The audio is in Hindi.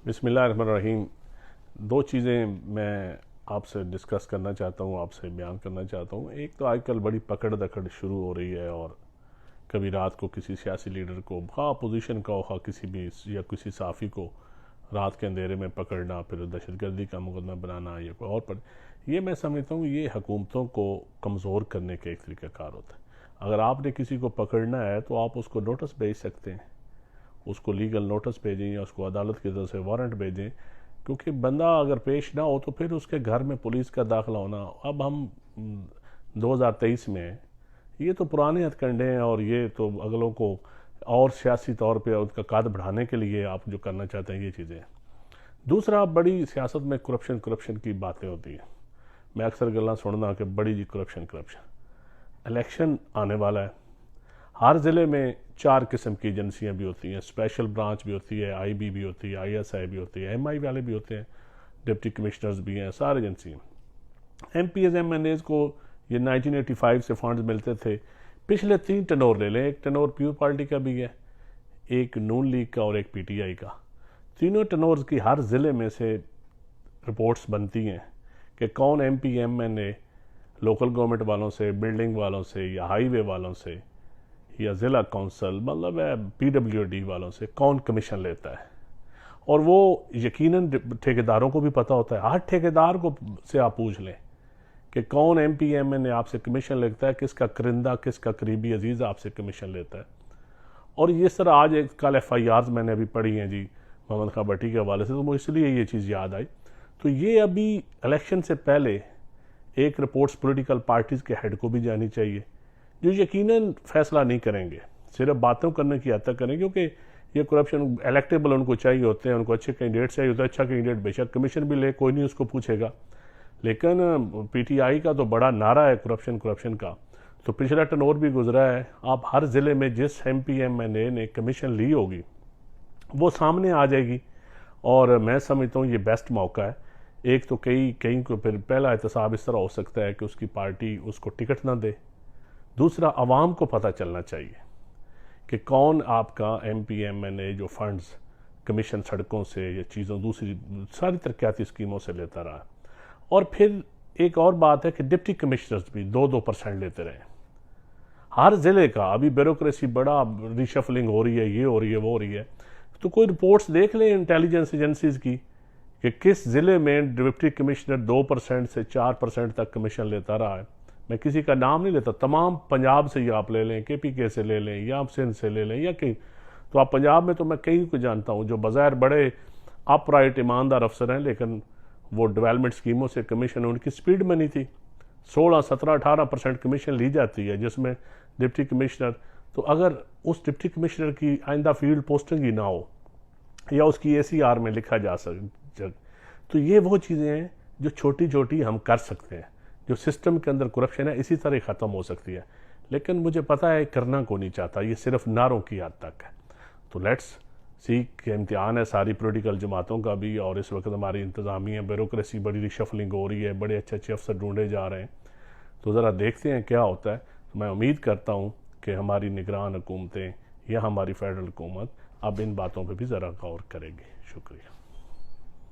बिस्मिल्लाहिर्रहमानिर्रहीम। दो चीज़ें मैं आपसे डिस्कस करना चाहता हूँ, आपसे बयान करना चाहता हूँ। एक तो आजकल बड़ी पकड़ दकड़ शुरू हो रही है और कभी रात को किसी सियासी लीडर को, हाँ अपोजिशन का हो, किसी भी या किसी साफ़ी को रात के अंधेरे में पकड़ना, फिर दहशतगर्दी का मुकदमा बनाना या कोई और पर, ये मैं समझता हूँ ये हुकूमतों को कमज़ोर करने का एक तरीक़ाकार होता है। अगर आपने किसी को पकड़ना है तो आप उसको नोटिस भेज सकते हैं, उसको लीगल नोटिस भेजें या उसको अदालत की तरफ से वारंट भेजें, क्योंकि बंदा अगर पेश ना हो तो फिर उसके घर में पुलिस का दाखिला होना। अब हम 2023 में हैं, ये तो पुराने हथकंडे हैं और ये तो अगलों को और सियासी तौर पे उनका कद बढ़ाने के लिए आप जो करना चाहते हैं ये चीज़ें। दूसरा, बड़ी सियासत में करप्शन की बातें होती हैं। मैं अक्सर गल्ला सुनना कि बड़ी जी करप्शन। इलेक्शन आने वाला है, हर ज़िले में 4 किस्म की एजेंसियाँ भी होती हैं, स्पेशल ब्रांच भी होती है, IB भी होती है, ISI भी होती है, MI वाले भी होते हैं, डिप्टी कमिश्नर्स भी हैं, सारी एजेंसियाँ। MPs MNAs को ये 1985 से फंड्स मिलते थे। पिछले 3 टनोर ले लें, एक टनोर प्यूर पार्टी का भी है, एक नून लीग का और एक PTI का। तीनों टनोर्स की हर ज़िले में से रिपोर्ट्स बनती हैं कि कौन MP MNA लोकल गवर्नमेंट वालों से, बिल्डिंग वालों से या हाईवे वालों से या ज़िला कौंसल मतलब है PWD वालों से कौन कमीशन लेता है। और वो यकीनन ठेकेदारों को भी पता होता है। हर ठेकेदार को से आप पूछ लें कि कौन MP MNA आपसे कमीशन लेता है, किसका करिंदा, किसका करीबी अजीज़ आपसे कमीशन लेता है। और ये सर आज एक कल FIRs मैंने अभी पढ़ी हैं जी मोहम्मद खां भट्टी के हवाले से, तो मुझे इसलिए ये चीज़ याद आई। तो ये अभी इलेक्शन से पहले एक रिपोर्ट्स पॉलिटिकल पार्टीज़ के हेड को भी जानी चाहिए, जो यकीनन फैसला नहीं करेंगे, सिर्फ बातों करने की हद तक करेंगे, क्योंकि ये करप्शन इलेक्टेबल उनको चाहिए होते हैं, उनको अच्छे कैंडिडेट चाहिए होता है। अच्छा कैंडिडेट बेशक कमीशन भी ले, कोई नहीं उसको पूछेगा, लेकिन PTI का तो बड़ा नारा है करप्शन का। तो पिछला टर्नओवर भी गुजरा है, आप हर ज़िले में जिस MP MNA ने कमीशन ली होगी वो सामने आ जाएगी। और मैं समझता हूँ ये बेस्ट मौका है। एक तो कहीं को फिर पहला एहतसाब इस तरह हो सकता है कि उसकी पार्टी उसको टिकट ना दे। दूसरा, आवाम को पता चलना चाहिए कि कौन आपका MP MNA जो फंड्स कमीशन सड़कों से या चीज़ों दूसरी सारी तरक्याती स्कीमों से लेता रहा। और फिर एक और बात है कि डिप्टी कमिश्नर्स भी 2% लेते रहे हर ज़िले का। अभी ब्यूरोक्रेसी बड़ा रिशफलिंग हो रही है, ये हो रही है, वो हो रही है। तो कोई रिपोर्ट्स देख लें इंटेलिजेंस एजेंसीज की कि किस ज़िले में डिप्टी कमिश्नर 2% से 4% तक कमीशन लेता रहा है। मैं किसी का नाम नहीं लेता, तमाम पंजाब से ही आप ले लें, KPK से ले लें या आप सिंध से ले लें या कहीं। तो आप पंजाब में तो मैं कई को जानता हूँ जो बज़ाहिर बड़े अपराइट ईमानदार अफसर हैं, लेकिन वो डेवलपमेंट स्कीमों से कमीशन उनकी स्पीड में नहीं थी। 16, 17, 18% कमीशन ली जाती है जिसमें डिप्टी कमिश्नर। तो अगर उस डिप्टी कमिश्नर की आइंदा फील्ड पोस्टिंग ही ना हो या उसकी ACR में लिखा जा सके, तो ये वो चीज़ें हैं जो छोटी छोटी हम कर सकते हैं, जो सिस्टम के अंदर करप्शन है इसी तरह ख़त्म हो सकती है। लेकिन मुझे पता है करना को नहीं चाहता, ये सिर्फ नारों की हद तक है। तो लेट्स सी के इम्तिहान है सारी पॉलिटिकल जमातों का भी। और इस वक्त हमारी इंतज़ामिया ब्यूरोक्रेसी बड़ी रिशफलिंग हो रही है, बड़े अच्छे अफसर ढूंढे जा रहे हैं। तो ज़रा देखते हैं क्या होता है। तो मैं उम्मीद करता हूँ कि हमारी निगरान हुकूमतें या हमारी फेडरल हुकूमत अब इन बातों पर भी ज़रा गौर करेगी। शुक्रिया।